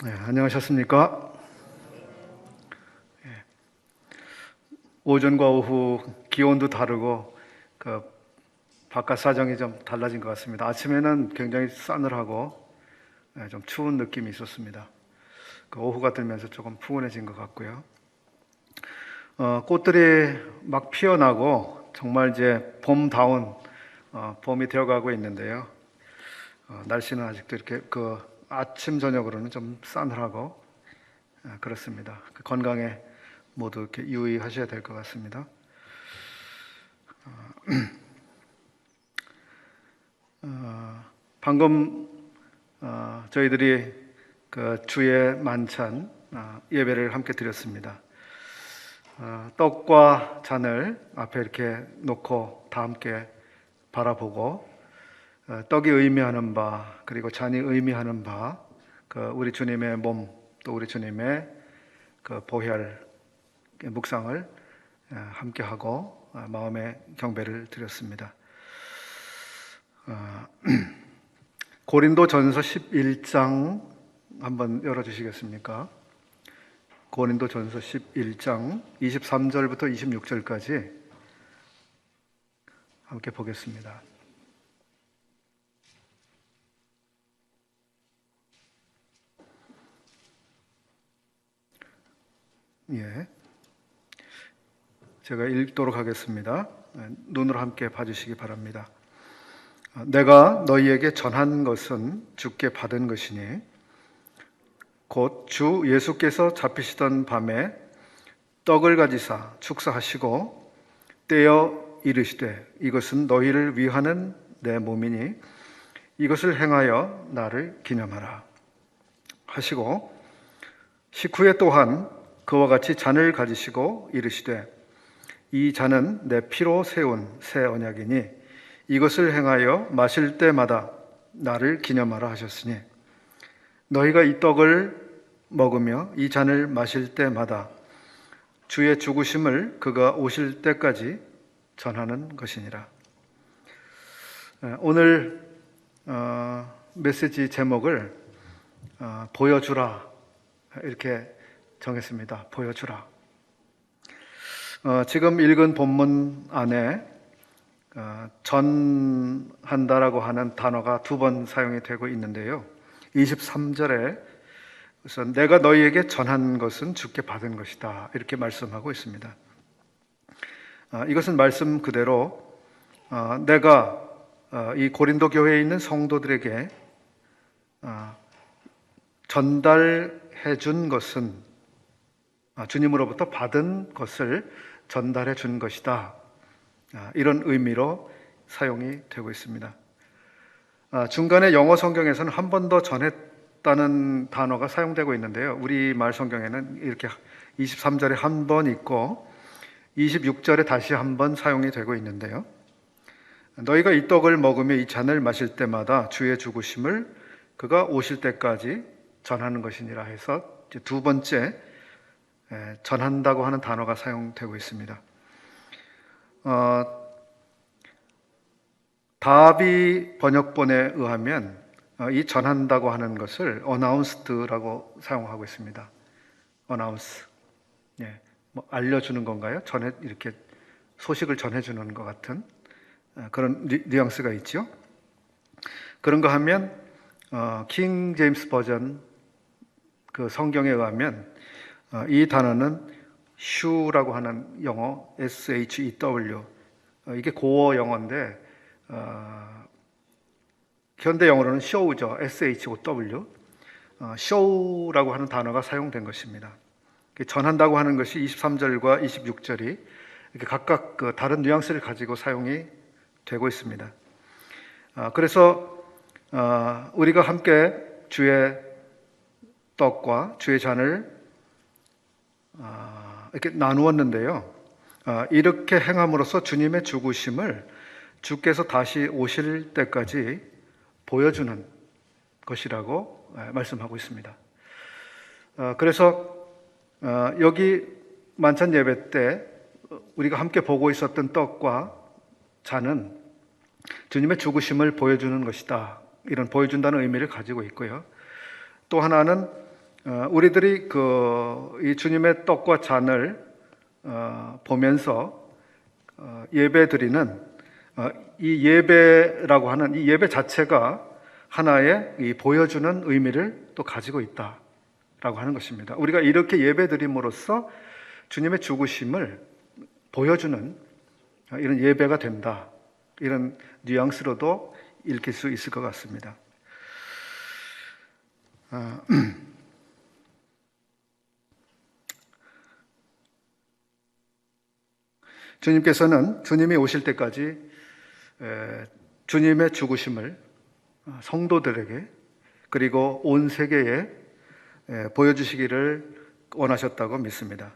네, 안녕하셨습니까? 오전과 오후 기온도 다르고 바깥 사정이 좀 달라진 것 같습니다. 아침에는 굉장히 싸늘하고 좀 추운 느낌이 있었습니다. 오후가 들면서 조금 푸근해진 것 같고요. 꽃들이 막 피어나고 정말 이제 봄다운 봄이 되어가고 있는데요. 날씨는 아직도 이렇게 아침 저녁으로는 좀 싸늘하고 그렇습니다. 건강에 모두 이렇게 유의하셔야 될 것 같습니다. 방금 저희들이 주의 만찬 예배를 함께 드렸습니다. 떡과 잔을 앞에 이렇게 놓고 다 함께 바라보고 떡이 의미하는 바 그리고 잔이 의미하는 바 우리 주님의 몸 또 우리 주님의 보혈 묵상을 함께 하고 마음의 경배를 드렸습니다. 고린도전서 11장 한번 열어주시겠습니까? 고린도전서 11장 23절부터 26절까지 함께 보겠습니다. 예, 제가 읽도록 하겠습니다. 눈으로 함께 봐주시기 바랍니다. 내가 너희에게 전한 것은 주께 받은 것이니 곧 주 예수께서 잡히시던 밤에 떡을 가지사 축사하시고 떼어 이르시되 이것은 너희를 위하는 내 몸이니 이것을 행하여 나를 기념하라 하시고 식후에 또한 그와 같이 잔을 가지시고 이르시되 이 잔은 내 피로 세운 새 언약이니 이것을 행하여 마실 때마다 나를 기념하라 하셨으니 너희가 이 떡을 먹으며 이 잔을 마실 때마다 주의 죽으심을 그가 오실 때까지 전하는 것이니라. 오늘 메시지 제목을 보여주라 이렇게 정했습니다. 보여주라. 지금 읽은 본문 안에 전한다라고 하는 단어가 두 번 사용이 되고 있는데요. 23절에 우선 내가 너희에게 전한 것은 주께 받은 것이다 이렇게 말씀하고 있습니다. 이것은 말씀 그대로 내가 이 고린도 교회에 있는 성도들에게 전달해 준 것은 주님으로부터 받은 것을 전달해 준 것이다. 이런 의미로 사용이 되고 있습니다. 중간에 영어 성경에서는 한 번 더 전했다는 단어가 사용되고 있는데요. 우리말 성경에는 이렇게 23절에 한 번 있고 26절에 다시 한 번 사용이 되고 있는데요. 너희가 이 떡을 먹으며 이 잔을 마실 때마다 주의 죽으심을 그가 오실 때까지 전하는 것이니라 해서 두 번째 전한다고 하는 단어가 사용되고 있습니다. 다비 번역본에 의하면 이 전한다고 하는 것을 announced라고 사용하고 있습니다. announce, 알려주는 건가요? 이렇게 소식을 전해주는 것 같은 그런 뉘앙스가 있죠. 그런가 하면 킹 제임스 버전 그 성경에 의하면 이 단어는 shew라고 하는 영어 SHEW 이게 고어 영어인데 현대 영어로는 show죠. SHOW show라고 하는 단어가 사용된 것입니다. 전한다고 하는 것이 23절과 26절이 이렇게 각각 다른 뉘앙스를 가지고 사용이 되고 있습니다. 그래서 우리가 함께 주의 떡과 주의 잔을 이렇게 나누었는데요. 이렇게 행함으로써 주님의 죽으심을 주께서 다시 오실 때까지 보여주는 것이라고 말씀하고 있습니다. 그래서 여기 만찬 예배 때 우리가 함께 보고 있었던 떡과 잔은 주님의 죽으심을 보여주는 것이다. 이런 보여준다는 의미를 가지고 있고요. 또 하나는 우리들이 이 주님의 떡과 잔을 보면서 예배 드리는 이 예배라고 하는 이 예배 자체가 하나의 이 보여주는 의미를 또 가지고 있다라고 하는 것입니다. 우리가 이렇게 예배 드림으로써 주님의 죽으심을 보여주는 이런 예배가 된다. 이런 뉘앙스로도 읽힐 수 있을 것 같습니다. 주님께서는 주님이 오실 때까지 주님의 죽으심을 성도들에게 그리고 온 세계에 보여주시기를 원하셨다고 믿습니다.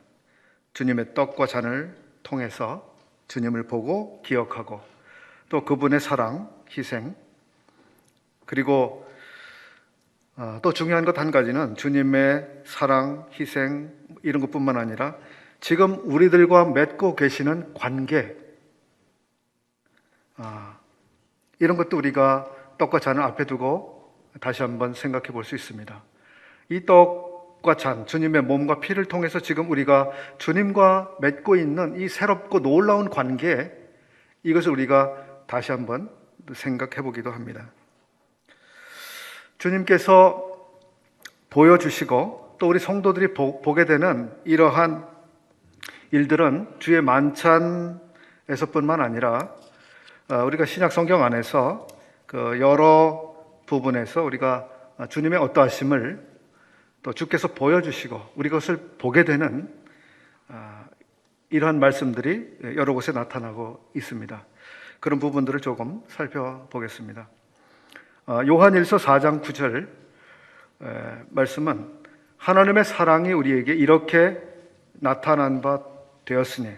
주님의 떡과 잔을 통해서 주님을 보고 기억하고 또 그분의 사랑, 희생 그리고 또 중요한 것 한 가지는 주님의 사랑, 희생 이런 것뿐만 아니라 지금 우리들과 맺고 계시는 관계 이런 것도 우리가 떡과 잔을 앞에 두고 다시 한번 생각해 볼 수 있습니다. 이 떡과 잔, 주님의 몸과 피를 통해서 지금 우리가 주님과 맺고 있는 이 새롭고 놀라운 관계 이것을 우리가 다시 한번 생각해 보기도 합니다. 주님께서 보여주시고 또 우리 성도들이 보게 되는 이러한 일들은 주의 만찬에서뿐만 아니라 우리가 신약 성경 안에서 여러 부분에서 우리가 주님의 어떠하심을 또 주께서 보여주시고 우리 그것을 보게 되는 이러한 말씀들이 여러 곳에 나타나고 있습니다. 그런 부분들을 조금 살펴보겠습니다. 요한일서 4장 9절 말씀은 하나님의 사랑이 우리에게 이렇게 나타난 바 되었으니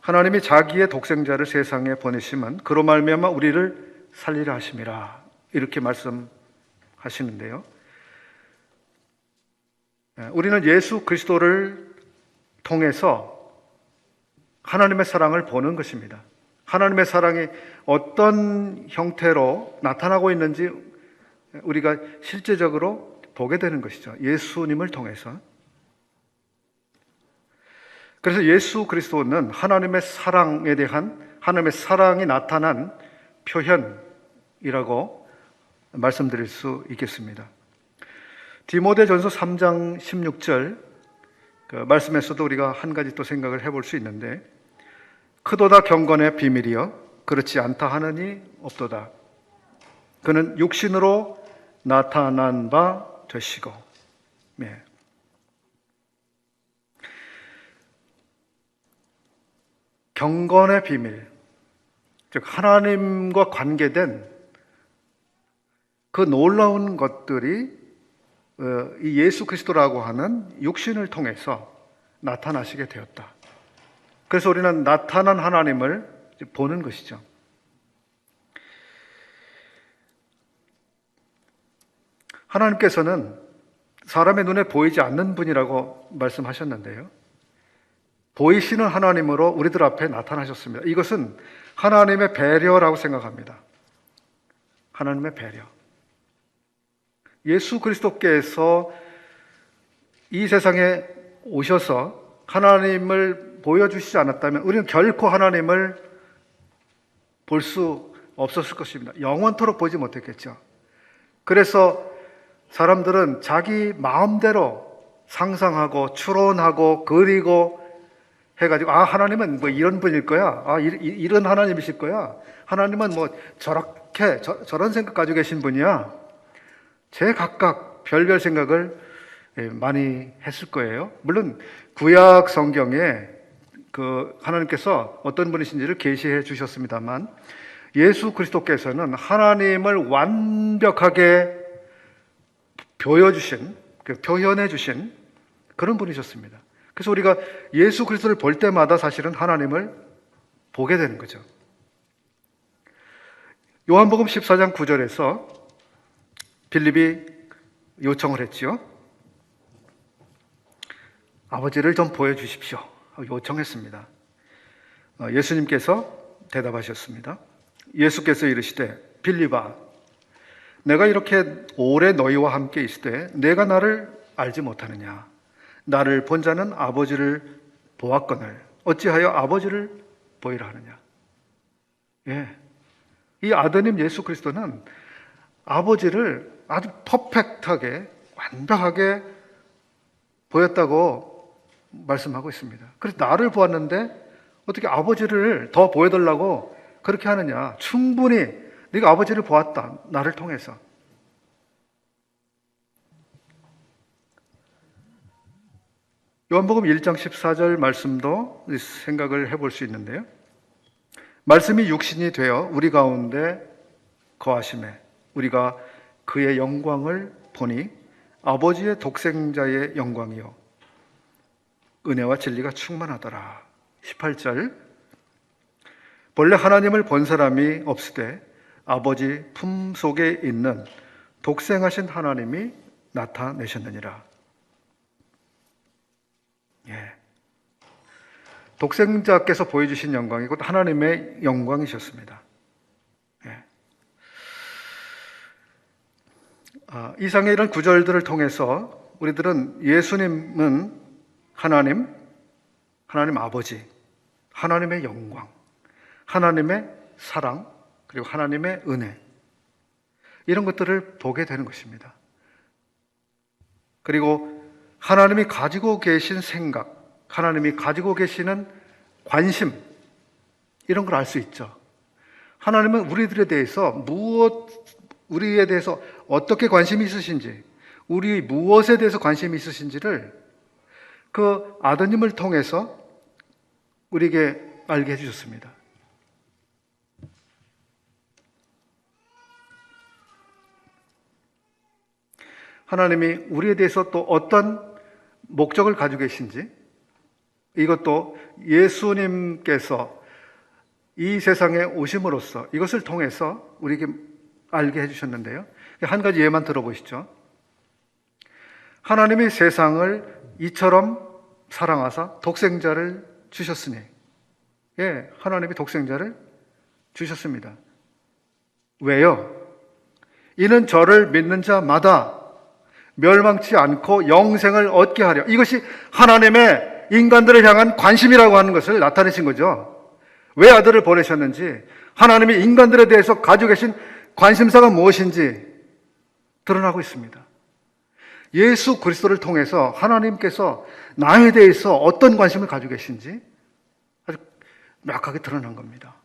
하나님이 자기의 독생자를 세상에 보내심은 그로 말미암아 우리를 살리려 하심이라 이렇게 말씀하시는데요. 우리는 예수 그리스도를 통해서 하나님의 사랑을 보는 것입니다. 하나님의 사랑이 어떤 형태로 나타나고 있는지 우리가 실제적으로 보게 되는 것이죠. 예수님을 통해서. 그래서 예수 그리스도는 하나님의 사랑에 대한 하나님의 사랑이 나타난 표현이라고 말씀드릴 수 있겠습니다. 디모데전서 3장 16절 그 말씀에서도 우리가 한 가지 또 생각을 해볼 수 있는데 크도다 경건의 비밀이여 그렇지 않다 하느니 없도다. 그는 육신으로 나타난 바 되시고 경건의 비밀, 즉 하나님과 관계된 그 놀라운 것들이 이 예수 그리스도라고 하는 육신을 통해서 나타나시게 되었다. 그래서 우리는 나타난 하나님을 보는 것이죠. 하나님께서는 사람의 눈에 보이지 않는 분이라고 말씀하셨는데요. 보이시는 하나님으로 우리들 앞에 나타나셨습니다. 이것은 하나님의 배려라고 생각합니다. 하나님의 배려. 예수 그리스도께서 이 세상에 오셔서 하나님을 보여주시지 않았다면 우리는 결코 하나님을 볼 수 없었을 것입니다. 영원토록 보지 못했겠죠. 그래서 사람들은 자기 마음대로 상상하고 추론하고 그리고 해가지고 하나님은 뭐 이런 분일 거야. 이런 하나님이실 거야. 하나님은 뭐 저렇게 저런 생각 가지고 계신 분이야. 제각각 별별 생각을 많이 했을 거예요. 물론 구약 성경에 하나님께서 어떤 분이신지를 계시해 주셨습니다만 예수 그리스도께서는 하나님을 완벽하게 표현해 주신 그런 분이셨습니다. 그래서 우리가 예수 그리스도를 볼 때마다 사실은 하나님을 보게 되는 거죠. 요한복음 14장 9절에서 빌립이 요청을 했죠. 아버지를 좀 보여주십시오. 요청했습니다. 예수님께서 대답하셨습니다. 예수께서 이르시되 빌립아 내가 이렇게 오래 너희와 함께 있을 때 내가 나를 알지 못하느냐? 나를 본 자는 아버지를 보았거늘 어찌하여 아버지를 보이라 하느냐? 예, 이 아드님 예수 그리스도는 아버지를 아주 퍼펙트하게 완벽하게 보였다고 말씀하고 있습니다. 그래서 나를 보았는데 어떻게 아버지를 더 보여달라고 그렇게 하느냐? 충분히 네가 아버지를 보았다, 나를 통해서. 요한복음 1장 14절 말씀도 생각을 해볼 수 있는데요. 말씀이 육신이 되어 우리 가운데 거하심에 우리가 그의 영광을 보니 아버지의 독생자의 영광이요 은혜와 진리가 충만하더라. 18절 본래 하나님을 본 사람이 없으되 아버지 품속에 있는 독생하신 하나님이 나타내셨느니라. 예. 독생자께서 보여주신 영광이 곧 하나님의 영광이셨습니다. 예. 이상의 이런 구절들을 통해서 우리들은 예수님은 하나님 아버지, 하나님의 영광, 하나님의 사랑, 그리고 하나님의 은혜, 이런 것들을 보게 되는 것입니다. 그리고 하나님이 가지고 계신 생각, 하나님이 가지고 계시는 관심, 이런 걸 알 수 있죠. 하나님은 우리들에 대해서 우리에 대해서 어떻게 관심이 있으신지, 우리 무엇에 대해서 관심이 있으신지를 그 아드님을 통해서 우리에게 알게 해주셨습니다. 하나님이 우리에 대해서 또 어떤 목적을 가지고 계신지, 이것도 예수님께서 이 세상에 오심으로써 이것을 통해서 우리에게 알게 해주셨는데요. 한 가지 예만 들어보시죠. 하나님이 세상을 이처럼 사랑하사 독생자를 주셨으니, 예, 하나님이 독생자를 주셨습니다. 왜요? 이는 저를 믿는 자마다 멸망치 않고 영생을 얻게 하려. 이것이 하나님의 인간들을 향한 관심이라고 하는 것을 나타내신 거죠. 왜 아들을 보내셨는지, 하나님이 인간들에 대해서 가지고 계신 관심사가 무엇인지 드러나고 있습니다. 예수 그리스도를 통해서 하나님께서 나에 대해서 어떤 관심을 가지고 계신지 아주 명확하게 드러난 겁니다.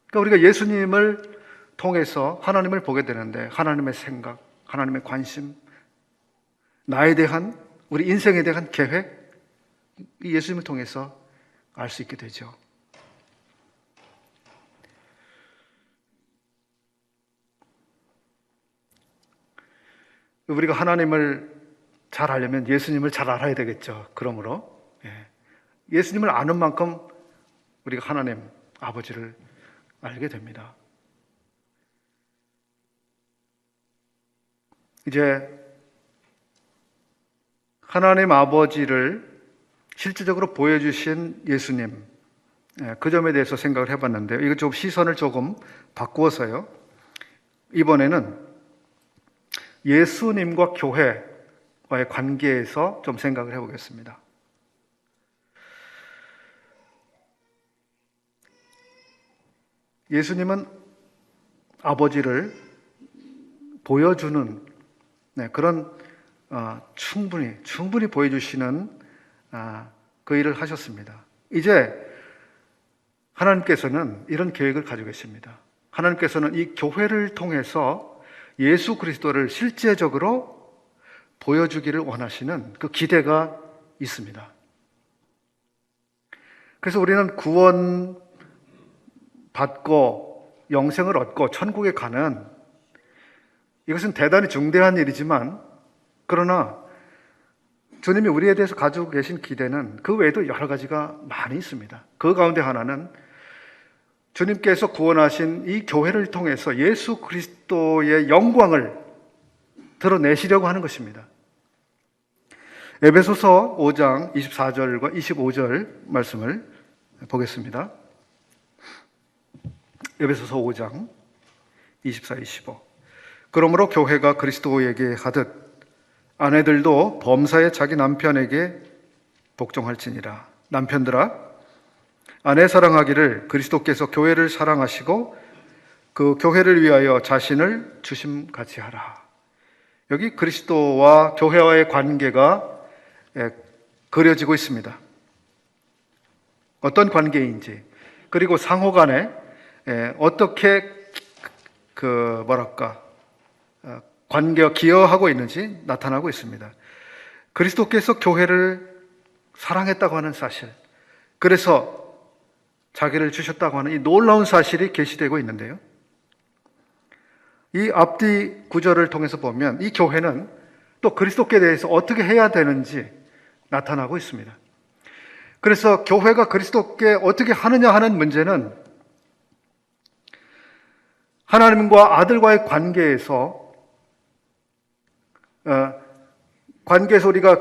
그러니까 우리가 예수님을 통해서 하나님을 보게 되는데, 하나님의 생각, 하나님의 관심, 나에 대한, 우리 인생에 대한 계획, 이 예수님을 통해서 알 수 있게 되죠. 우리가 하나님을 잘 알려면 예수님을 잘 알아야 되겠죠. 그러므로 예수님을 아는 만큼 우리가 하나님 아버지를 알게 됩니다. 이제 하나님 아버지를 실질적으로 보여주신 예수님, 그 점에 대해서 생각을 해봤는데요. 이거 좀 시선을 조금 바꾸어서요. 이번에는 예수님과 교회와의 관계에서 좀 생각을 해보겠습니다. 예수님은 아버지를 보여주는 그런 충분히 보여주시는 그 일을 하셨습니다. 이제 하나님께서는 이런 계획을 가지고 계십니다. 하나님께서는 이 교회를 통해서 예수 그리스도를 실제적으로 보여주기를 원하시는 그 기대가 있습니다. 그래서 우리는 구원 받고 영생을 얻고 천국에 가는, 이것은 대단히 중대한 일이지만, 그러나 주님이 우리에 대해서 가지고 계신 기대는 그 외에도 여러 가지가 많이 있습니다. 그 가운데 하나는 주님께서 구원하신 이 교회를 통해서 예수 그리스도의 영광을 드러내시려고 하는 것입니다. 에베소서 5장 24절과 25절 말씀을 보겠습니다. 에베소서 5장 24, 25. 그러므로 교회가 그리스도에게 하듯 아내들도 범사에 자기 남편에게 복종할지니라. 남편들아, 아내 사랑하기를 그리스도께서 교회를 사랑하시고 그 교회를 위하여 자신을 주심같이 하라. 여기 그리스도와 교회와의 관계가 그려지고 있습니다. 어떤 관계인지, 그리고 상호 간에 어떻게 관계가 기여하고 있는지 나타나고 있습니다. 그리스도께서 교회를 사랑했다고 하는 사실, 그래서 자기를 주셨다고 하는 이 놀라운 사실이 계시되고 있는데요. 이 앞뒤 구절을 통해서 보면 이 교회는 또 그리스도께 대해서 어떻게 해야 되는지 나타나고 있습니다. 그래서 교회가 그리스도께 어떻게 하느냐 하는 문제는 하나님과 아들과의 관계에서 우리가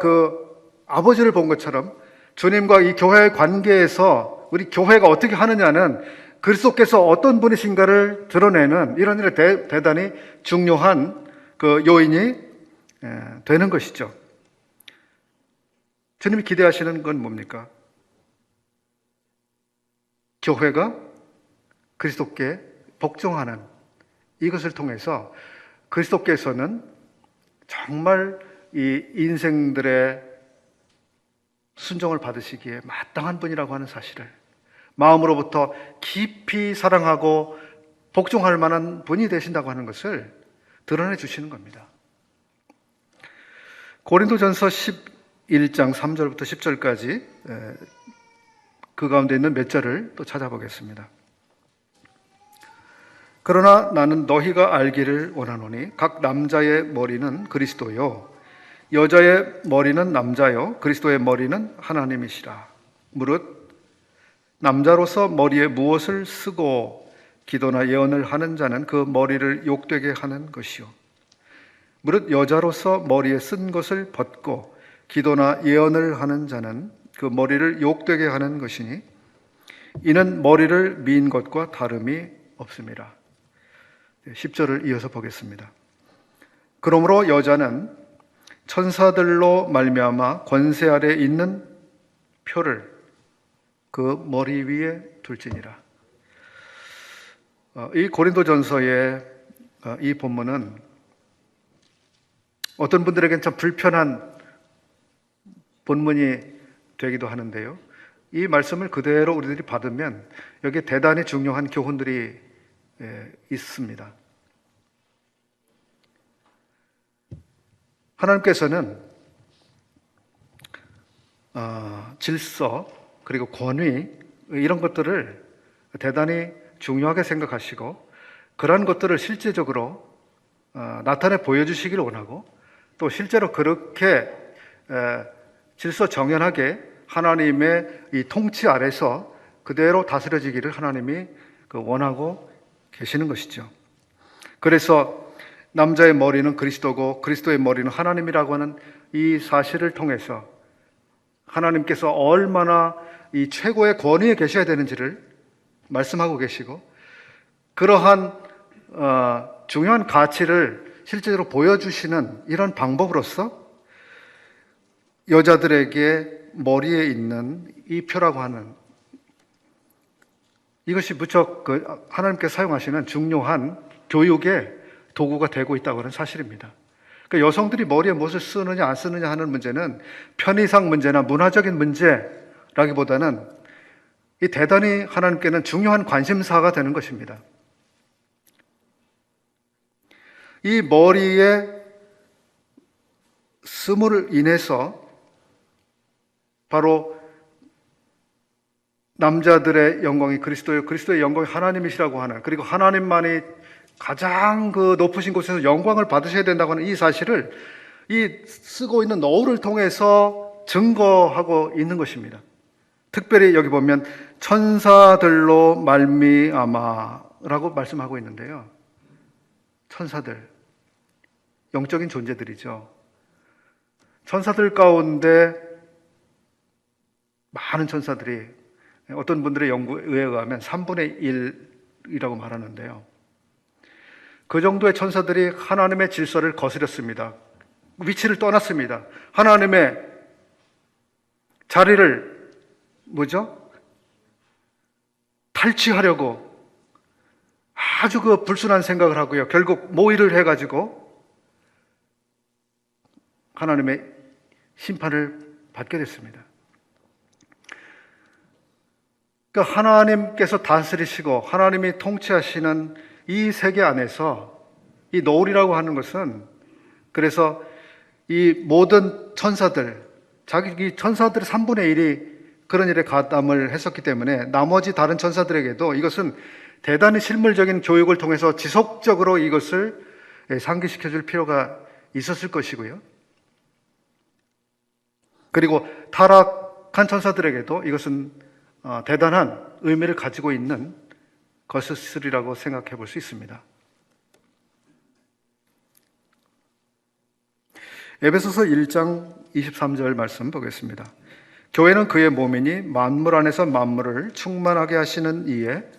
아버지를 본 것처럼 주님과 이 교회의 관계에서 우리 교회가 어떻게 하느냐는 그리스도께서 어떤 분이신가를 드러내는 이런 일에 대단히 중요한 요인이 되는 것이죠. 주님이 기대하시는 건 뭡니까? 교회가 그리스도께 복종하는 이것을 통해서 그리스도께서는 정말 이 인생들의 순종을 받으시기에 마땅한 분이라고 하는 사실을, 마음으로부터 깊이 사랑하고 복종할 만한 분이 되신다고 하는 것을 드러내 주시는 겁니다. 고린도전서 11장 3절부터 10절까지 그 가운데 있는 몇 절을 또 찾아보겠습니다. 그러나 나는 너희가 알기를 원하노니 각 남자의 머리는 그리스도요 여자의 머리는 남자요 그리스도의 머리는 하나님이시라. 무릇 남자로서 머리에 무엇을 쓰고 기도나 예언을 하는 자는 그 머리를 욕되게 하는 것이요 무릇 여자로서 머리에 쓴 것을 벗고 기도나 예언을 하는 자는 그 머리를 욕되게 하는 것이니 이는 머리를 민 것과 다름이 없음이라. 10절을 이어서 보겠습니다. 그러므로 여자는 천사들로 말미암아 권세 아래 있는 표를 그 머리 위에 둘지니라. 이 고린도전서의 이 본문은 어떤 분들에게는 참 불편한 본문이 되기도 하는데요. 이 말씀을 그대로 우리들이 받으면 여기에 대단히 중요한 교훈들이 있습니다. 하나님께서는 질서 그리고 권위 이런 것들을 대단히 중요하게 생각하시고 그러한 것들을 실제적으로 나타내 보여주시기를 원하고 또 실제로 그렇게 질서 정연하게 하나님의 이 통치 아래서 그대로 다스려지기를 하나님이 원하고 계시는 것이죠. 그래서 남자의 머리는 그리스도고 그리스도의 머리는 하나님이라고 하는 이 사실을 통해서 하나님께서 얼마나 이 최고의 권위에 계셔야 되는지를 말씀하고 계시고 그러한 중요한 가치를 실제로 보여주시는 이런 방법으로서 여자들에게 머리에 있는 이 표라고 하는 이것이 무척 하나님께서 사용하시는 중요한 교육의 도구가 되고 있다고 하는 사실입니다. 그러니까 여성들이 머리에 무엇을 쓰느냐 안 쓰느냐 하는 문제는 편의상 문제나 문화적인 문제라기보다는 이 대단히 하나님께는 중요한 관심사가 되는 것입니다. 이 머리에 쓰므로 인해서 바로 남자들의 영광이 그리스도요 그리스도의 영광이 하나님이시라고 하는, 그리고 하나님만이 가장 높으신 곳에서 영광을 받으셔야 된다고 하는 이 사실을 이 쓰고 있는 너울을 통해서 증거하고 있는 것입니다. 특별히 여기 보면 천사들로 말미암아라고 말씀하고 있는데요. 천사들, 영적인 존재들이죠. 천사들 가운데 많은 천사들이 어떤 분들의 연구에 의하면 3분의 1이라고 말하는데요. 그 정도의 천사들이 하나님의 질서를 거스렸습니다. 위치를 떠났습니다. 하나님의 자리를 탈취하려고 아주 그 불순한 생각을 하고요. 결국 모의를 해가지고 하나님의 심판을 받게 됐습니다. 그러니까 하나님께서 다스리시고 하나님이 통치하시는 이 세계 안에서 이 노을이라고 하는 것은, 그래서 이 모든 천사들, 자기 천사들의 3분의 1이 그런 일에 가담을 했었기 때문에 나머지 다른 천사들에게도 이것은 대단히 실물적인 교육을 통해서 지속적으로 이것을 상기시켜 줄 필요가 있었을 것이고요. 그리고 타락한 천사들에게도 이것은 대단한 의미를 가지고 있는 것이라고 생각해 볼 수 있습니다. 에베소서 1장 23절 말씀 보겠습니다. 교회는 그의 몸이니 만물 안에서 만물을 충만하게 하시는 이에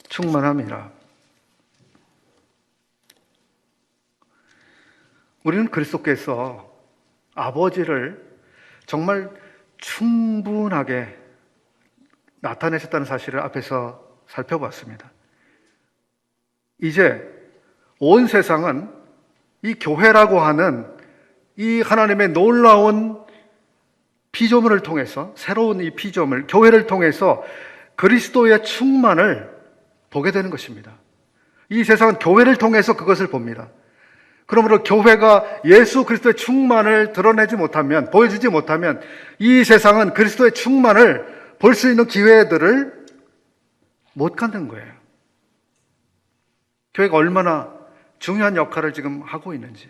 충만함이라. 우리는 그리스도께서 아버지를 정말 충분하게 나타내셨다는 사실을 앞에서 살펴봤습니다. 이제 온 세상은 이 교회라고 하는 이 하나님의 놀라운 피조물을 통해서, 새로운 이 피조물, 교회를 통해서 그리스도의 충만을 보게 되는 것입니다. 이 세상은 교회를 통해서 그것을 봅니다. 그러므로 교회가 예수 그리스도의 충만을 드러내지 못하면, 보여주지 못하면 이 세상은 그리스도의 충만을 볼 수 있는 기회들을 못 갖는 거예요. 교회가 얼마나 중요한 역할을 지금 하고 있는지.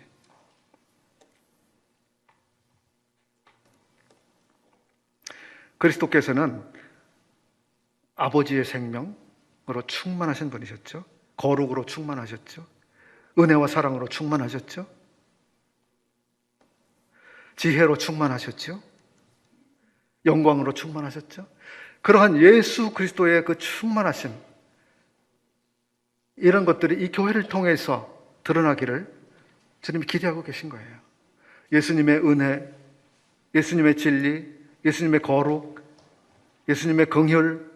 그리스도께서는 아버지의 생명으로 충만하신 분이셨죠. 거룩으로 충만하셨죠. 은혜와 사랑으로 충만하셨죠. 지혜로 충만하셨죠. 영광으로 충만하셨죠. 그러한 예수 그리스도의 그 충만하심, 이런 것들이 이 교회를 통해서 드러나기를 주님이 기대하고 계신 거예요. 예수님의 은혜, 예수님의 진리, 예수님의 거룩, 예수님의 긍휼,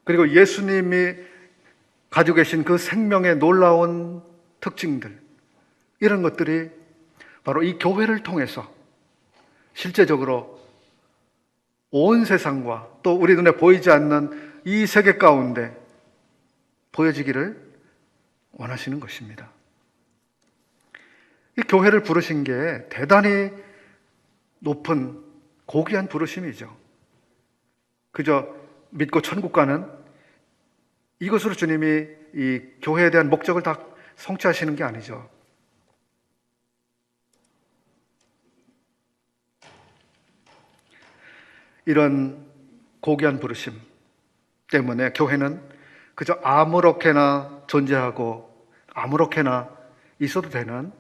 그리고 예수님이 가지고 계신 그 생명의 놀라운 특징들, 이런 것들이 바로 이 교회를 통해서 실제적으로 온 세상과 또 우리 눈에 보이지 않는 이 세계 가운데 보여지기를 원하시는 것입니다. 이 교회를 부르신 게 대단히 높은 고귀한 부르심이죠. 그저 믿고 천국 가는 이것으로 주님이 이 교회에 대한 목적을 다 성취하시는 게 아니죠. 이런 고귀한 부르심 때문에 교회는 그저 아무렇게나 존재하고 아무렇게나 있어도 되는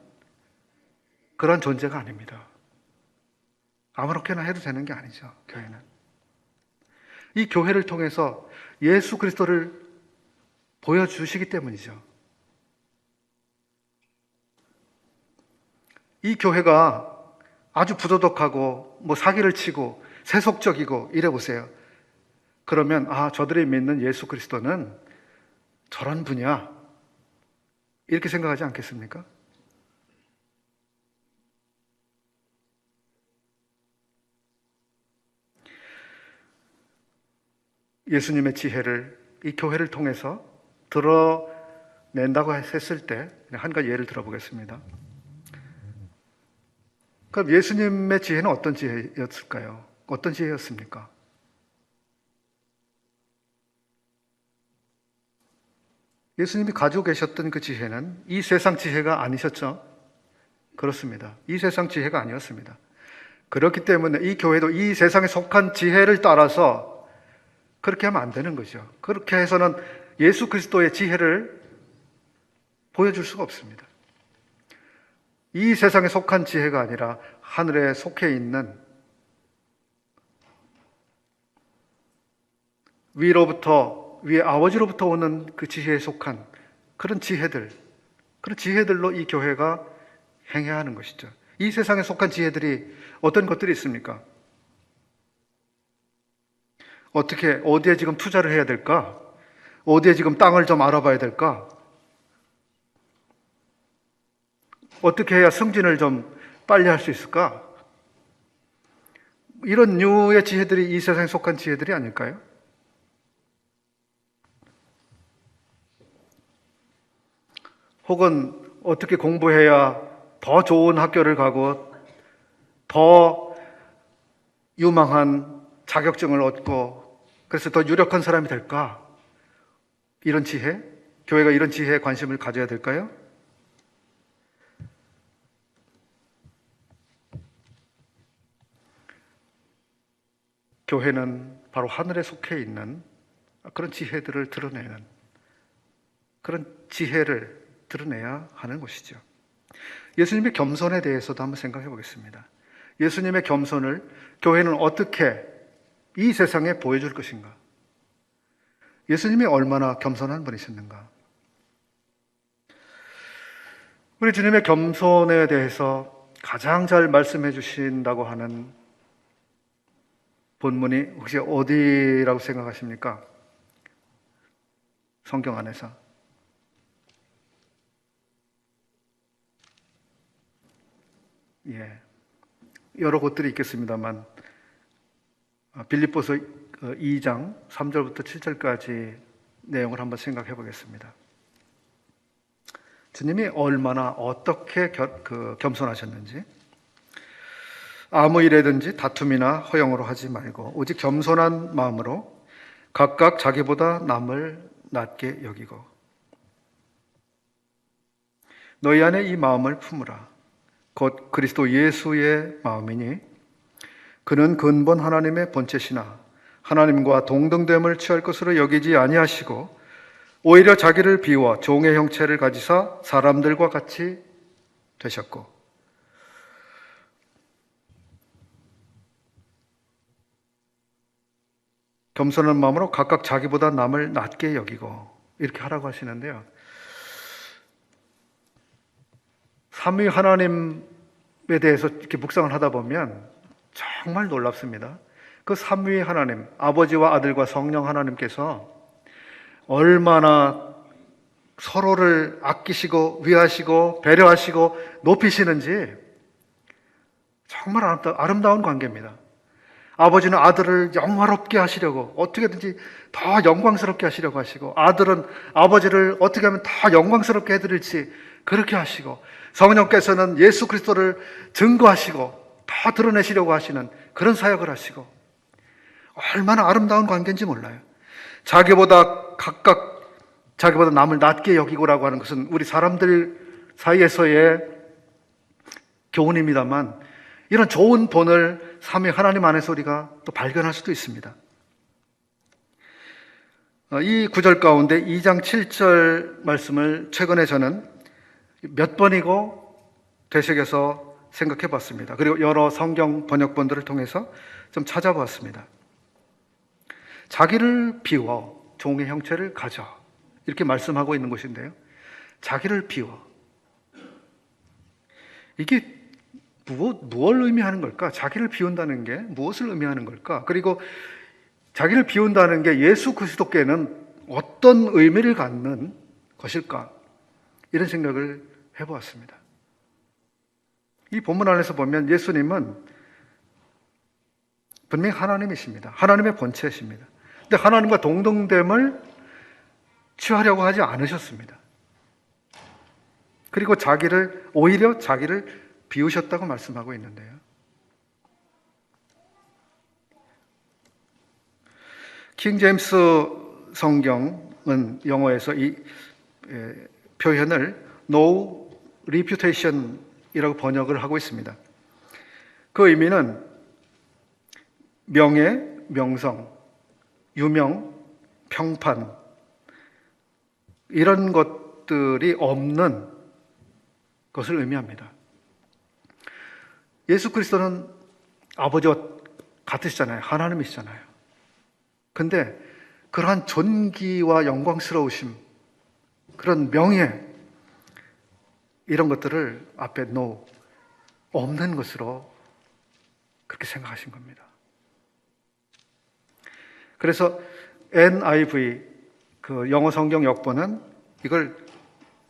그런 존재가 아닙니다. 아무렇게나 해도 되는 게 아니죠. 교회는 이 교회를 통해서 예수 그리스도를 보여주시기 때문이죠. 이 교회가 아주 부도덕하고 사기를 치고 세속적이고 이래 보세요. 그러면 저들이 믿는 예수 그리스도는 저런 분이야, 이렇게 생각하지 않겠습니까? 예수님의 지혜를 이 교회를 통해서 드러낸다고 했을 때 한 가지 예를 들어보겠습니다. 그럼 예수님의 지혜는 어떤 지혜였을까요? 어떤 지혜였습니까? 예수님이 가지고 계셨던 그 지혜는 이 세상 지혜가 아니셨죠? 그렇습니다. 이 세상 지혜가 아니었습니다. 그렇기 때문에 이 교회도 이 세상에 속한 지혜를 따라서 그렇게 하면 안 되는 거죠. 그렇게 해서는 예수 그리스도의 지혜를 보여줄 수가 없습니다. 이 세상에 속한 지혜가 아니라 하늘에 속해 있는 위에 아버지로부터 오는 그 지혜에 속한 그런 지혜들로 이 교회가 행해야 하는 것이죠. 이 세상에 속한 지혜들이 어떤 것들이 있습니까? 어디에 지금 투자를 해야 될까? 어디에 지금 땅을 좀 알아봐야 될까? 어떻게 해야 승진을 좀 빨리 할 수 있을까? 이런 류의 지혜들이 이 세상에 속한 지혜들이 아닐까요? 혹은 어떻게 공부해야 더 좋은 학교를 가고 더 유망한 자격증을 얻고 그래서 더 유력한 사람이 될까? 이런 지혜? 교회가 이런 지혜에 관심을 가져야 될까요? 교회는 바로 하늘에 속해 있는 그런 지혜들을 드러내는 그런 지혜를 드러내야 하는 것이죠. 예수님의 겸손에 대해서도 한번 생각해 보겠습니다. 예수님의 겸손을 교회는 어떻게 이 세상에 보여줄 것인가? 예수님이 얼마나 겸손한 분이셨는가? 우리 주님의 겸손에 대해서 가장 잘 말씀해 주신다고 하는 본문이 혹시 어디라고 생각하십니까? 성경 안에서. 여러 곳들이 있겠습니다만 빌립보서 2장 3절부터 7절까지 내용을 한번 생각해 보겠습니다. 주님이 얼마나 어떻게 겸손하셨는지, 아무 일에든지 다툼이나 허영으로 하지 말고 오직 겸손한 마음으로 각각 자기보다 남을 낮게 여기고 너희 안에 이 마음을 품으라. 곧 그리스도 예수의 마음이니 그는 근본 하나님의 본체시나 하나님과 동등됨을 취할 것으로 여기지 아니하시고 오히려 자기를 비워 종의 형체를 가지사 사람들과 같이 되셨고 겸손한 마음으로 각각 자기보다 남을 낮게 여기고 이렇게 하라고 하시는데요. 삼위 하나님에 대해서 이렇게 묵상을 하다 보면 정말 놀랍습니다. 그 삼위 하나님, 아버지와 아들과 성령 하나님께서 얼마나 서로를 아끼시고 위하시고 배려하시고 높이시는지 정말 아름다운 관계입니다. 아버지는 아들을 영화롭게 하시려고 어떻게든지 더 영광스럽게 하시려고 하시고 아들은 아버지를 어떻게 하면 더 영광스럽게 해드릴지 그렇게 하시고 성령께서는 예수 그리스도를 증거하시고 더 드러내시려고 하시는 그런 사역을 하시고 얼마나 아름다운 관계인지 몰라요. 각각 자기보다 남을 낮게 여기고라고 하는 것은 우리 사람들 사이에서의 교훈입니다만 이런 좋은 본을 삼위 하나님 안에서 우리가 또 발견할 수도 있습니다. 이 구절 가운데 2장 7절 말씀을 최근에 저는 몇 번이고 되새겨서 생각해 봤습니다. 그리고 여러 성경 번역본들을 통해서 좀 찾아봤습니다. 자기를 비워 종의 형체를 가져 이렇게 말씀하고 있는 것인데요. 자기를 비워 이게 무엇을 의미하는 걸까? 자기를 비운다는 게 무엇을 의미하는 걸까? 그리고 자기를 비운다는 게 예수 그리스도께는 어떤 의미를 갖는 것일까? 이런 생각을 해보았습니다. 이 본문 안에서 보면 예수님은 분명히 하나님이십니다. 하나님의 본체이십니다. 근데 하나님과 동등됨을 취하려고 하지 않으셨습니다. 그리고 오히려 자기를 비우셨다고 말씀하고 있는데요. 킹 제임스 성경은 영어에서 이 표현을 no reputation 이라고 번역을 하고 있습니다. 그 의미는 명예, 명성, 유명, 평판 이런 것들이 없는 것을 의미합니다. 예수 그리스도는 아버지와 같으시잖아요. 하나님이시잖아요. 근데 그러한 존귀와 영광스러우심 그런 명예, 이런 것들을 앞에 없는 것으로 그렇게 생각하신 겁니다. 그래서 NIV, 그 영어 성경 역본은 이걸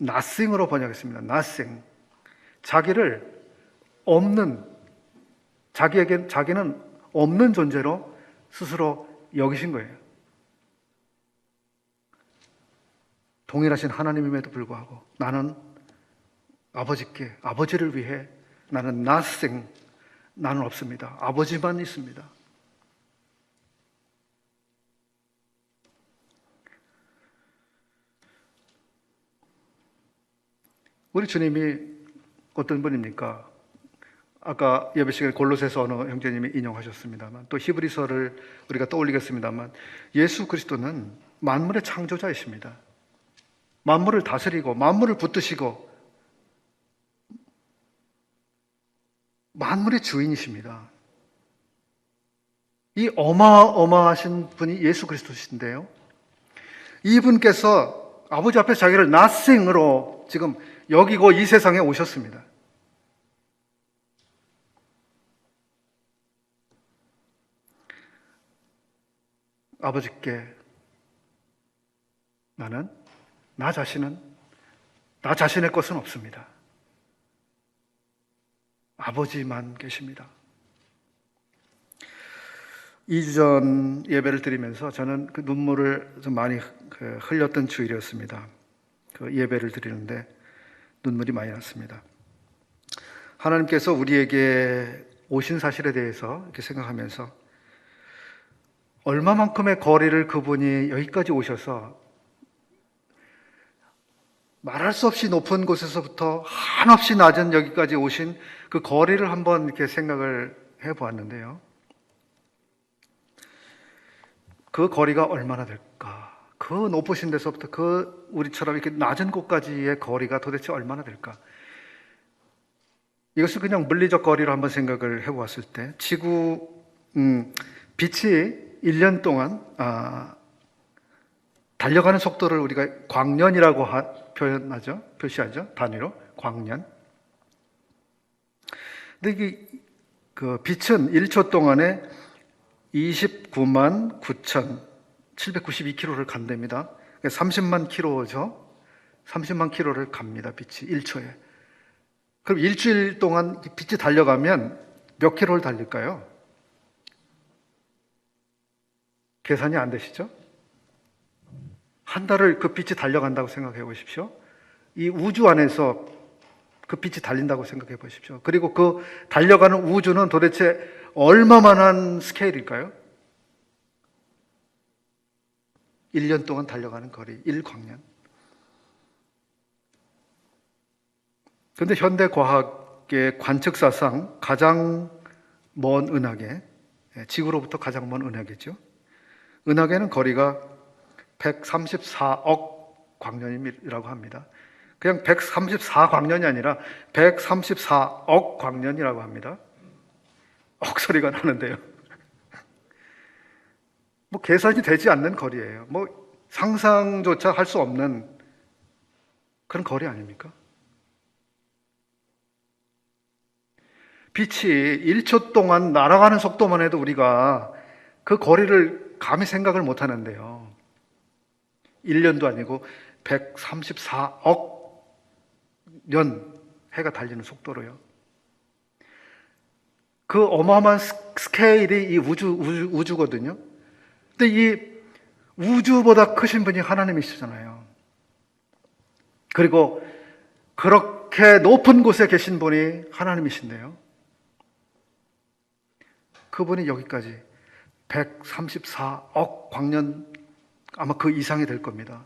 nothing으로 번역했습니다. nothing. 자기를 없는, 자기는 없는 존재로 스스로 여기신 거예요. 동일하신 하나님임에도 불구하고 나는 아버지를 위해 나는 nothing, 나는 없습니다. 아버지만 있습니다. 우리 주님이 어떤 분입니까? 아까 예배 시간에 골로새서 어느 형제님이 인용하셨습니다만, 또 히브리서를 우리가 떠올리겠습니다만, 예수 그리스도는 만물의 창조자이십니다. 만물을 다스리고 만물을 붙드시고 만물의 주인이십니다. 이 어마어마하신 분이 예수 그리스도신데요, 이분께서 아버지 앞에 자기를 nothing으로 지금 여기고 이 세상에 오셨습니다. 아버지께 나 자신의 것은 없습니다. 아버지만 계십니다. 2주 전 예배를 드리면서 저는 그 눈물을 좀 많이 흘렸던 주일이었습니다. 그 예배를 드리는데 눈물이 많이 났습니다. 하나님께서 우리에게 오신 사실에 대해서 이렇게 생각하면서 얼마만큼의 거리를 그분이 여기까지 오셔서 말할 수 없이 높은 곳에서부터 한없이 낮은 여기까지 오신 그 거리를 한번 이렇게 생각을 해보았는데요. 그 거리가 얼마나 될까? 그 높으신 데서부터 그 우리처럼 이렇게 낮은 곳까지의 거리가 도대체 얼마나 될까? 이것을 그냥 물리적 거리로 한번 생각을 해보았을 때 빛이 1년 동안 달려가는 속도를 우리가 광년이라고 표시하죠. 단위로 광년. 근데 그 빛은 1초 동안에 29만 9,792km를 간답니다. 30만 킬로죠. 30만 킬로를 갑니다. 빛이 1초에. 그럼 일주일 동안 빛이 달려가면 몇 킬로를 달릴까요? 계산이 안 되시죠? 한 달을 그 빛이 달려간다고 생각해 보십시오. 이 우주 안에서 그 빛이 달린다고 생각해 보십시오. 그리고 그 달려가는 우주는 도대체 얼마만한 스케일일까요? 1년 동안 달려가는 거리, 1광년. 그런데 현대 과학의 관측사상 가장 먼 은하계, 지구로부터 가장 먼 은하계죠. 은하계는 거리가 134억 광년이라고 합니다. 그냥 134광년이 아니라 134억 광년이라고 합니다. 억 소리가 나는데요. 뭐 계산이 되지 않는 거리예요. 뭐 상상조차 할 수 없는 그런 거리 아닙니까? 빛이 1초 동안 날아가는 속도만 해도 우리가 그 거리를 감히 생각을 못 하는데요. 1년도 아니고 134억 년 해가 달리는 속도로요. 그 어마어마한 스케일이 이 우주거든요. 근데 이 우주보다 크신 분이 하나님이시잖아요. 그리고 그렇게 높은 곳에 계신 분이 하나님이신데요. 그분이 여기까지 134억 광년, 아마 그 이상이 될 겁니다.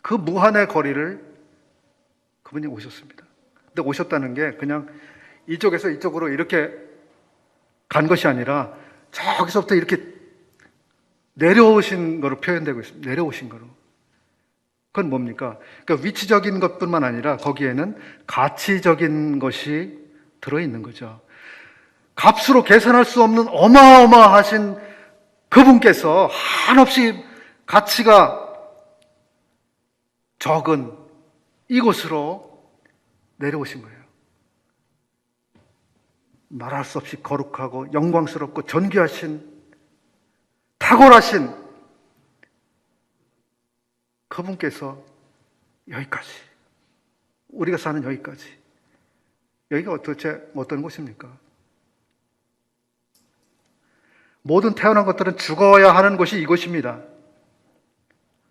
그 무한의 거리를 그분이 오셨습니다. 근데 오셨다는 게 그냥 이쪽에서 이쪽으로 이렇게 간 것이 아니라 저기서부터 이렇게 내려오신 거로 표현되고 있습니다. 내려오신 거로. 그건 뭡니까? 그러니까 위치적인 것뿐만 아니라 거기에는 가치적인 것이 들어있는 거죠. 값으로 계산할 수 없는 어마어마하신 그분께서 한없이 가치가 적은 이곳으로 내려오신 거예요. 말할 수 없이 거룩하고 영광스럽고 존귀하신, 탁월하신 그분께서 여기까지, 우리가 사는 여기까지, 여기가 도대체 어떤 곳입니까? 모든 태어난 것들은 죽어야 하는 곳이 이곳입니다.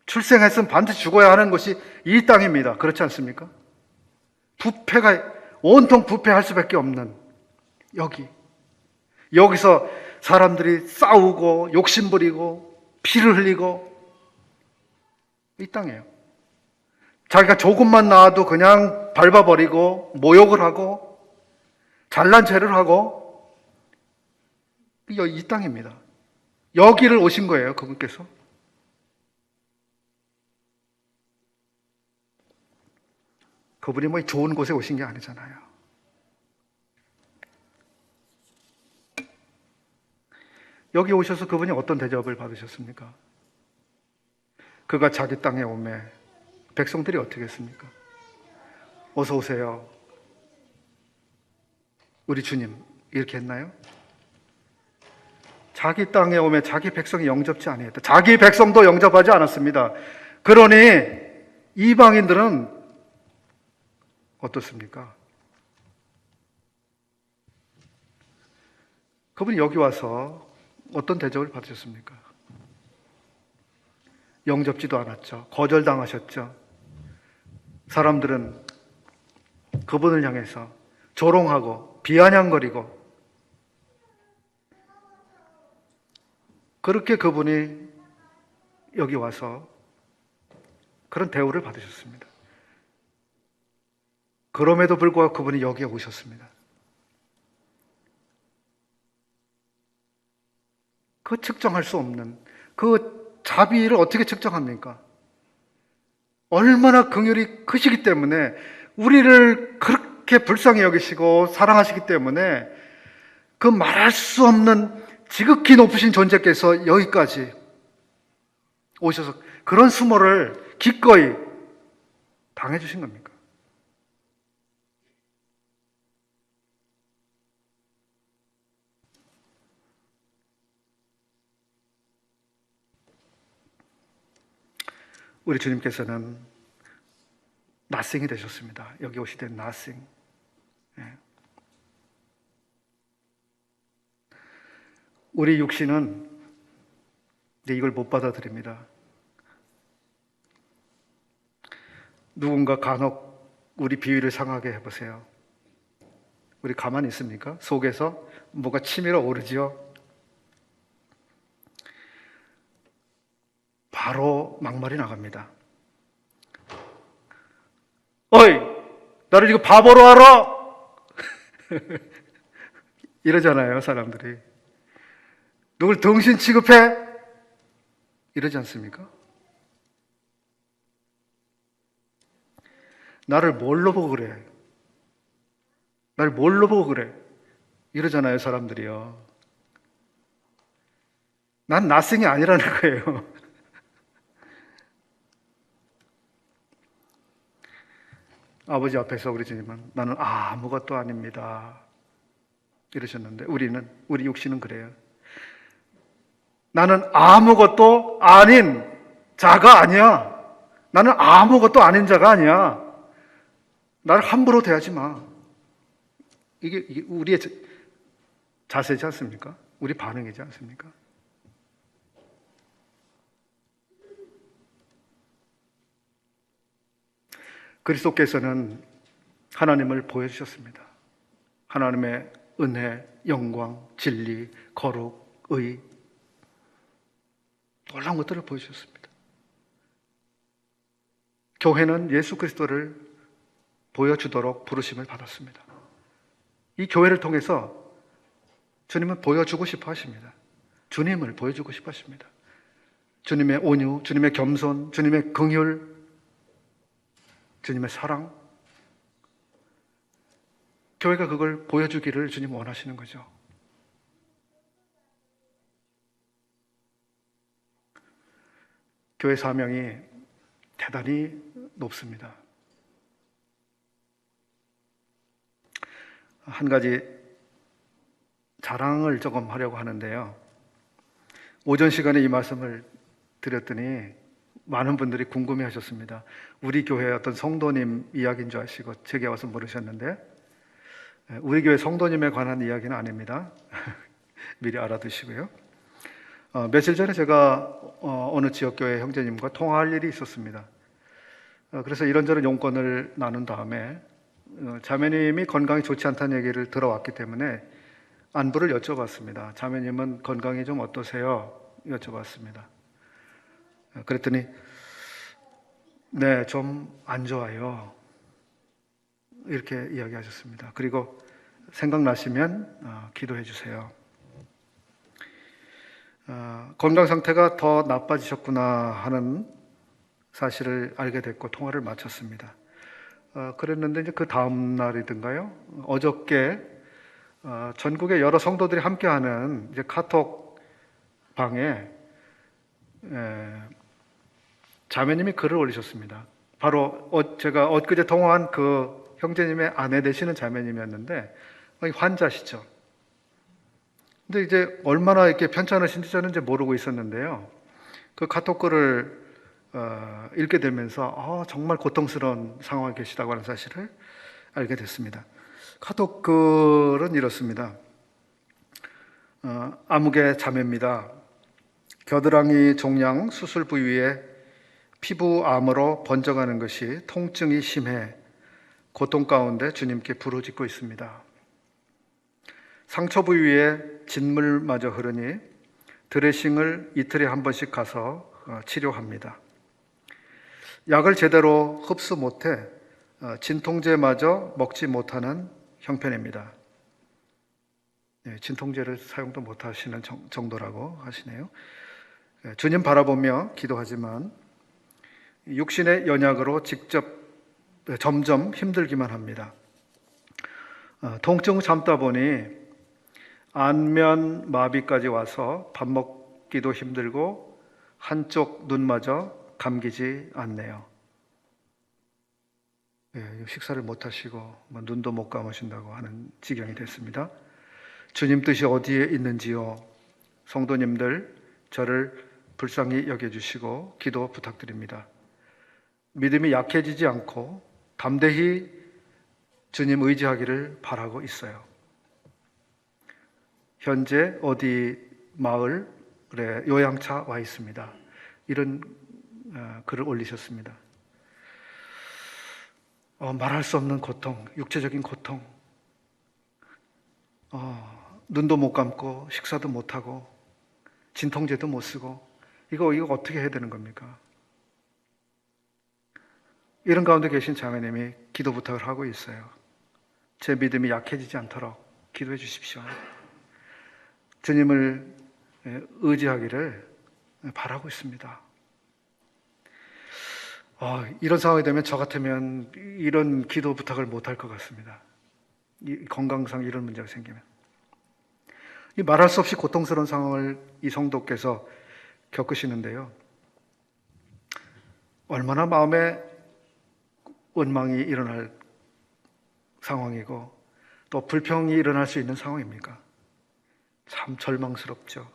출생했으면 반드시 죽어야 하는 곳이 이 땅입니다. 그렇지 않습니까? 부패가 온통 부패할 수밖에 없는 여기서 사람들이 싸우고 욕심부리고 피를 흘리고, 이 땅이에요. 자기가 조금만 나와도 그냥 밟아버리고 모욕을 하고 잘난 체를 하고, 이 땅입니다. 여기를 오신 거예요, 그분께서. 그분이 뭐 좋은 곳에 오신 게 아니잖아요. 여기 오셔서 그분이 어떤 대접을 받으셨습니까? 그가 자기 땅에 오매 백성들이 어떻게 했습니까? 어서 오세요, 우리 주님, 이렇게 했나요? 자기 땅에 오매 자기 백성이 영접지 아니했다. 자기 백성도 영접하지 않았습니다. 그러니 이방인들은 어떻습니까? 그분이 여기 와서 어떤 대접을 받으셨습니까? 영접지도 않았죠. 거절당하셨죠. 사람들은 그분을 향해서 조롱하고 비아냥거리고, 그렇게 그분이 여기 와서 그런 대우를 받으셨습니다. 그럼에도 불구하고 그분이 여기에 오셨습니다. 그 측정할 수 없는 그 자비를 어떻게 측정합니까? 얼마나 긍휼이 크시기 때문에, 우리를 그렇게 불쌍히 여기시고 사랑하시기 때문에, 그 말할 수 없는 지극히 높으신 존재께서 여기까지 오셔서 그런 수모를 기꺼이 당해주신 겁니까? 우리 주님께서는 nothing이 되셨습니다. 여기 오시되 nothing. 우리 육신은 이걸 못 받아들입니다. 누군가 간혹 우리 비위를 상하게 해보세요. 우리 가만히 있습니까? 속에서 뭐가 치밀어 오르지요? 바로 막말이 나갑니다. 어이, 나를 이거 바보로 알아? 이러잖아요, 사람들이. 누굴 등신 취급해? 이러지 않습니까? 나를 뭘로 보고 그래? 나를 뭘로 보고 그래? 이러잖아요, 사람들이요. 난 나승이 아니라는 거예요. 아버지 앞에서 우리 주님은 나는 아무것도 아닙니다, 이러셨는데, 우리 육신은 그래요. 나는 아무것도 아닌 자가 아니야. 나는 아무것도 아닌 자가 아니야. 나를 함부로 대하지 마. 이게 우리의 자세지 않습니까? 우리 반응이지 않습니까? 그리스도께서는 하나님을 보여주셨습니다. 하나님의 은혜, 영광, 진리, 거룩, 의, 놀라운 것들을 보여주셨습니다. 교회는 예수 그리스도를 보여주도록 부르심을 받았습니다. 이 교회를 통해서 주님은 보여주고 싶어 하십니다. 주님을 보여주고 싶어 하십니다. 주님의 온유, 주님의 겸손, 주님의 긍휼, 주님의 사랑, 교회가 그걸 보여주기를 주님 원하시는 거죠. 교회 사명이 대단히 높습니다. 한 가지 자랑을 조금 하려고 하는데요. 오전 시간에 이 말씀을 드렸더니 많은 분들이 궁금해 하셨습니다. 우리 교회 어떤 성도님 이야기인 줄 아시고 제게 와서 물으셨는데, 우리 교회 성도님에 관한 이야기는 아닙니다. 미리 알아두시고요. 며칠 전에 제가 어느 지역교회 형제님과 통화할 일이 있었습니다. 그래서 이런저런 용건을 나눈 다음에 자매님이 건강이 좋지 않다는 얘기를 들어왔기 때문에 안부를 여쭤봤습니다. 자매님은 건강이 좀 어떠세요? 여쭤봤습니다. 그랬더니 네, 좀 안 좋아요. 이렇게 이야기하셨습니다. 그리고 생각나시면 기도해 주세요. 건강 상태가 더 나빠지셨구나 하는 사실을 알게 됐고 통화를 마쳤습니다. 그랬는데 이제 그 다음 날이든가요? 어저께 전국의 여러 성도들이 함께하는 이제 카톡 방에 자매님이 글을 올리셨습니다. 바로 제가 엊그제 통화한 그 형제님의 아내 되시는 자매님이었는데 환자시죠. 근데 이제 얼마나 이렇게 편찮으신지 저는 이제 모르고 있었는데요. 그 카톡 글을 읽게 되면서 정말 고통스러운 상황에 계시다고 하는 사실을 알게 됐습니다. 카톡 글은 이렇습니다. 아무개 자매입니다. 겨드랑이 종양 수술 부위에 피부암으로 번져가는 것이 통증이 심해 고통 가운데 주님께 부르짖고 있습니다. 상처 부위에 진물마저 흐르니 드레싱을 이틀에 한 번씩 가서 치료합니다. 약을 제대로 흡수 못해 진통제마저 먹지 못하는 형편입니다. 진통제를 사용도 못하시는 정도라고 하시네요. 주님 바라보며 기도하지만 육신의 연약으로 점점 힘들기만 합니다. 통증 참다 보니 안면 마비까지 와서 밥 먹기도 힘들고 한쪽 눈마저 감기지 않네요. 식사를 못 하시고 눈도 못 감으신다고 하는 지경이 됐습니다. 주님 뜻이 어디에 있는지요? 성도님들 저를 불쌍히 여겨주시고 기도 부탁드립니다. 믿음이 약해지지 않고 담대히 주님 의지하기를 바라고 있어요. 현재 어디 마을에 요양차 와 있습니다. 이런 글을 올리셨습니다. 말할 수 없는 고통, 육체적인 고통, 눈도 못 감고 식사도 못 하고 진통제도 못 쓰고 이거 어떻게 해야 되는 겁니까? 이런 가운데 계신 자매님이 기도 부탁을 하고 있어요. 제 믿음이 약해지지 않도록 기도해 주십시오. 주님을 의지하기를 바라고 있습니다. 이런 상황이 되면 저 같으면 이런 기도 부탁을 못할 것 같습니다. 건강상 이런 문제가 생기면. 이 말할 수 없이 고통스러운 상황을 이 성도께서 겪으시는데요. 얼마나 마음에 원망이 일어날 상황이고 또 불평이 일어날 수 있는 상황입니까? 참 절망스럽죠.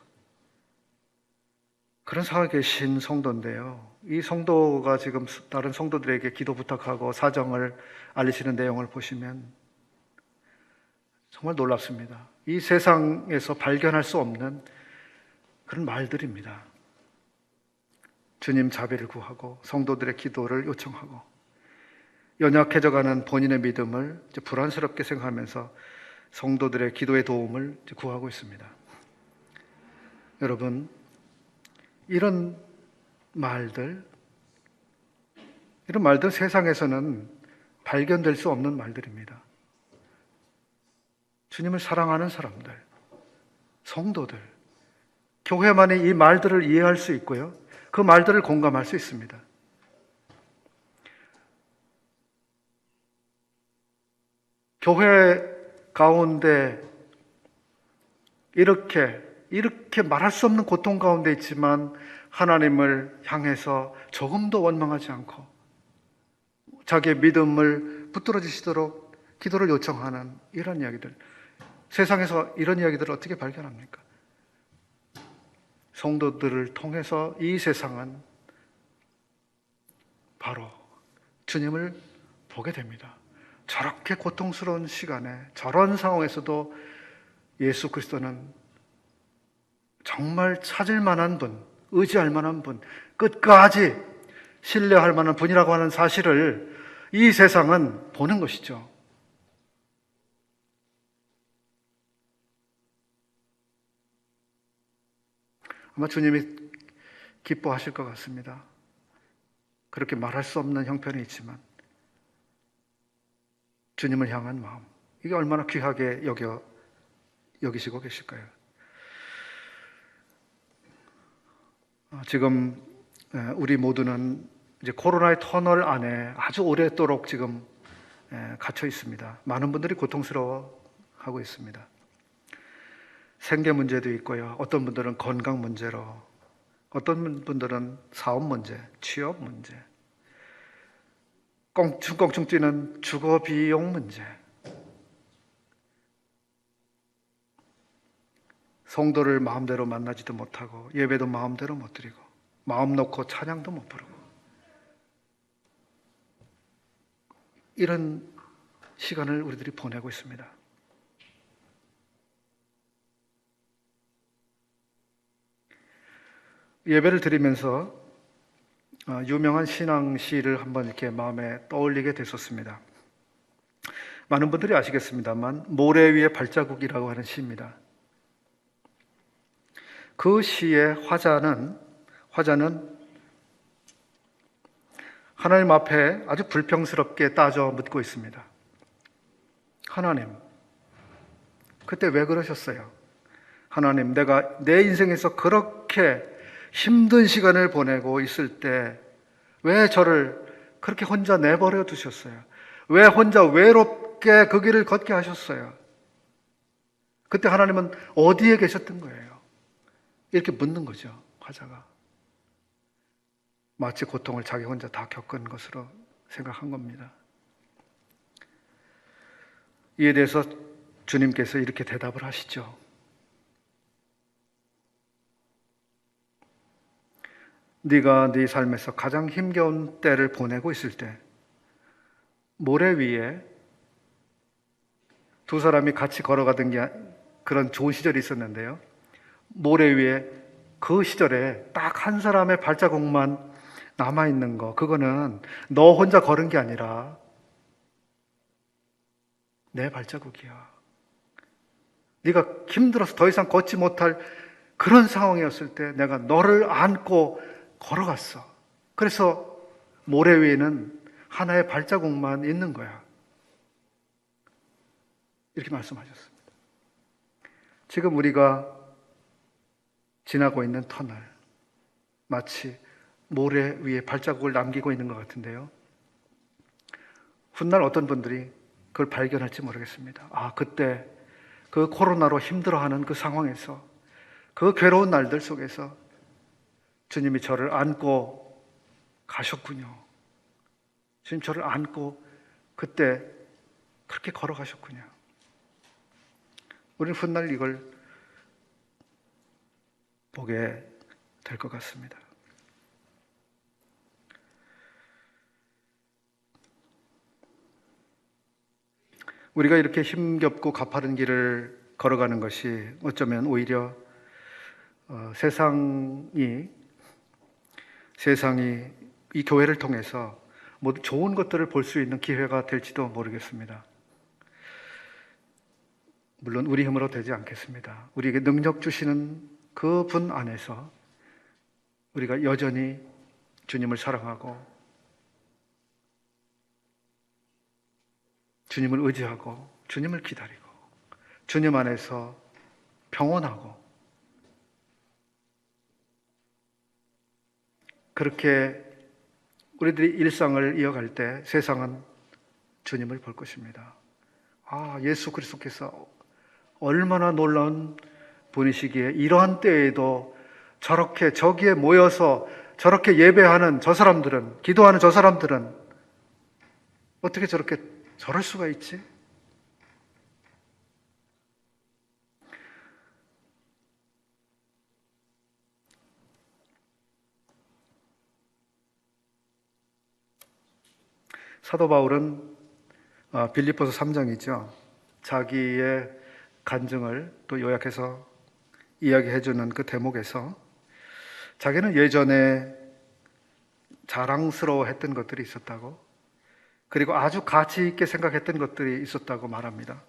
그런 상황에 계신 성도인데요. 이 성도가 지금 다른 성도들에게 기도 부탁하고 사정을 알리시는 내용을 보시면 정말 놀랍습니다. 이 세상에서 발견할 수 없는 그런 말들입니다. 주님 자비를 구하고 성도들의 기도를 요청하고 연약해져가는 본인의 믿음을 불안스럽게 생각하면서 성도들의 기도의 도움을 구하고 있습니다. 여러분, 이런 말들 세상에서는 발견될 수 없는 말들입니다. 주님을 사랑하는 사람들, 성도들, 교회만이 이 말들을 이해할 수 있고요. 그 말들을 공감할 수 있습니다. 교회 가운데 이렇게 말할 수 없는 고통 가운데 있지만 하나님을 향해서 조금도 원망하지 않고 자기의 믿음을 붙들어지시도록 기도를 요청하는 이런 이야기들, 세상에서 이런 이야기들을 어떻게 발견합니까? 성도들을 통해서 이 세상은 바로 주님을 보게 됩니다. 저렇게 고통스러운 시간에, 저런 상황에서도 예수 그리스도는 정말 찾을 만한 분, 의지할 만한 분, 끝까지 신뢰할 만한 분이라고 하는 사실을 이 세상은 보는 것이죠. 아마 주님이 기뻐하실 것 같습니다. 그렇게 말할 수 없는 형편이 있지만 주님을 향한 마음, 이게 얼마나 귀하게 여기시고 계실까요? 지금 우리 모두는 이제 코로나의 터널 안에 아주 오랫도록 지금 갇혀 있습니다. 많은 분들이 고통스러워하고 있습니다. 생계 문제도 있고요. 어떤 분들은 건강 문제로, 어떤 분들은 사업 문제, 취업 문제, 껑충껑충 뛰는 주거 비용 문제, 성도를 마음대로 만나지도 못하고 예배도 마음대로 못 드리고 마음 놓고 찬양도 못 부르고 이런 시간을 우리들이 보내고 있습니다. 예배를 드리면서 유명한 신앙시를 한번 이렇게 마음에 떠올리게 됐었습니다. 많은 분들이 아시겠습니다만 모래 위의 발자국이라고 하는 시입니다. 그 시의 화자는 하나님 앞에 아주 불평스럽게 따져 묻고 있습니다. 하나님, 그때 왜 그러셨어요? 하나님, 내가 내 인생에서 그렇게 힘든 시간을 보내고 있을 때 왜 저를 그렇게 혼자 내버려 두셨어요? 왜 혼자 외롭게 그 길을 걷게 하셨어요? 그때 하나님은 어디에 계셨던 거예요? 이렇게 묻는 거죠, 화자가. 마치 고통을 자기 혼자 다 겪은 것으로 생각한 겁니다. 이에 대해서 주님께서 이렇게 대답을 하시죠. 네가 네 삶에서 가장 힘겨운 때를 보내고 있을 때 모래 위에 두 사람이 같이 걸어가던 게 그런 좋은 시절이 있었는데요. 모래 위에 그 시절에 딱 한 사람의 발자국만 남아있는 거, 그거는 너 혼자 걸은 게 아니라 내 발자국이야. 네가 힘들어서 더 이상 걷지 못할 그런 상황이었을 때 내가 너를 안고 걸어갔어. 그래서 모래 위에는 하나의 발자국만 있는 거야. 이렇게 말씀하셨습니다. 지금 우리가 지나고 있는 터널, 마치 모래 위에 발자국을 남기고 있는 것 같은데요. 훗날 어떤 분들이 그걸 발견할지 모르겠습니다. 아, 그때 그 코로나로 힘들어하는 그 상황에서, 그 괴로운 날들 속에서 주님이 저를 안고 가셨군요. 주님 저를 안고 그때 그렇게 걸어가셨군요. 우리는 훗날 이걸 보게 될 것 같습니다. 우리가 이렇게 힘겹고 가파른 길을 걸어가는 것이 어쩌면 오히려 세상이 이 교회를 통해서 모두 좋은 것들을 볼 수 있는 기회가 될지도 모르겠습니다. 물론 우리 힘으로 되지 않겠습니다. 우리에게 능력 주시는 그 분 안에서 우리가 여전히 주님을 사랑하고 주님을 의지하고 주님을 기다리고 주님 안에서 평온하고 그렇게 우리들이 일상을 이어갈 때 세상은 주님을 볼 것입니다. 아, 예수 그리스도께서 얼마나 놀라운 분이시기에 이러한 때에도 저렇게 저기에 모여서 저렇게 예배하는 저 사람들은, 기도하는 저 사람들은 어떻게 저럴 수가 있지? 사도 바울은 빌립보서 3장이죠. 자기의 간증을 또 요약해서 이야기해주는 그 대목에서 자기는 예전에 자랑스러워했던 것들이 있었다고, 그리고 아주 가치 있게 생각했던 것들이 있었다고 말합니다.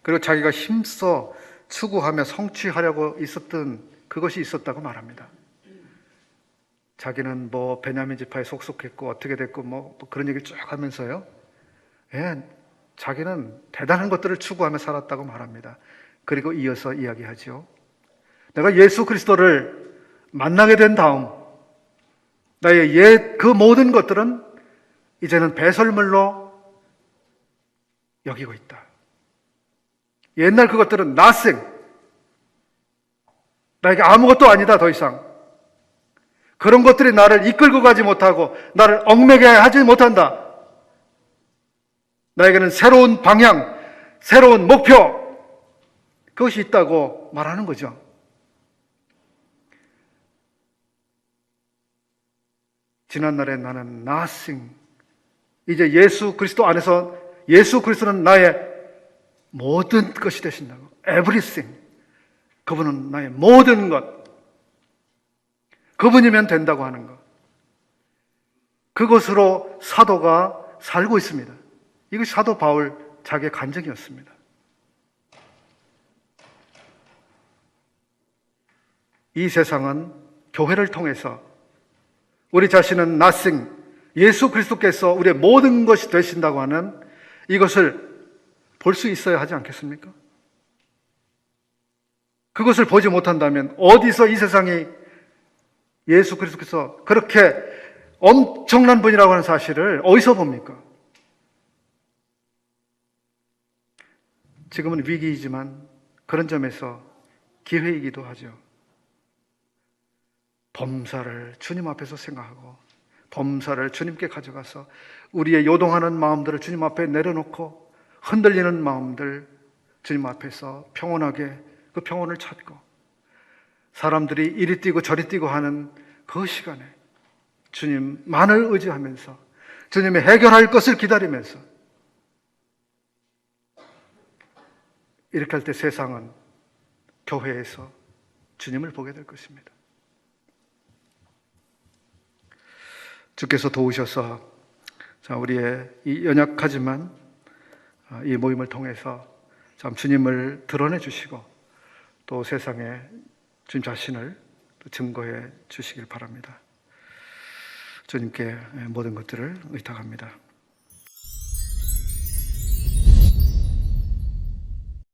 그리고 자기가 힘써 추구하며 성취하려고 있었던 그것이 있었다고 말합니다. 자기는 뭐 베냐민 지파에 속속했고 어떻게 됐고 뭐 그런 얘기를 쭉 하면서요, 자기는 대단한 것들을 추구하며 살았다고 말합니다. 그리고 이어서 이야기하죠. 내가 예수 그리스도를 만나게 된 다음 나의 옛 그 모든 것들은 이제는 배설물로 여기고 있다. 옛날 그것들은 nothing, 나에게 아무것도 아니다. 더 이상 그런 것들이 나를 이끌고 가지 못하고 나를 얽매게 하지 못한다. 나에게는 새로운 방향, 새로운 목표, 그것이 있다고 말하는 거죠. 지난날에 나는 nothing, 이제 예수 그리스도 안에서 예수 그리스도는 나의 모든 것이 되신다고. everything, 그분은 나의 모든 것, 그분이면 된다고 하는 것, 그것으로 사도가 살고 있습니다. 이것이 사도 바울 자기의 간증이었습니다. 이 세상은 교회를 통해서 우리 자신은 nothing, 예수 그리스도께서 우리의 모든 것이 되신다고 하는 이것을 볼 수 있어야 하지 않겠습니까? 그것을 보지 못한다면 어디서 이 세상이 예수 그리스도께서 그렇게 엄청난 분이라고 하는 사실을 어디서 봅니까? 지금은 위기이지만 그런 점에서 기회이기도 하죠. 범사를 주님 앞에서 생각하고 범사를 주님께 가져가서 우리의 요동하는 마음들을 주님 앞에 내려놓고 흔들리는 마음들 주님 앞에서 평온하게 그 평온을 찾고, 사람들이 이리 뛰고 저리 뛰고 하는 그 시간에 주님만을 의지하면서 주님이 해결할 것을 기다리면서, 이렇게 할 때 세상은 교회에서 주님을 보게 될 것입니다. 주께서 도우셔서 우리의 이 연약하지만 이 모임을 통해서 참 주님을 드러내 주시고 또 세상에 주님 자신을 증거해 주시길 바랍니다. 주님께 모든 것들을 의탁합니다.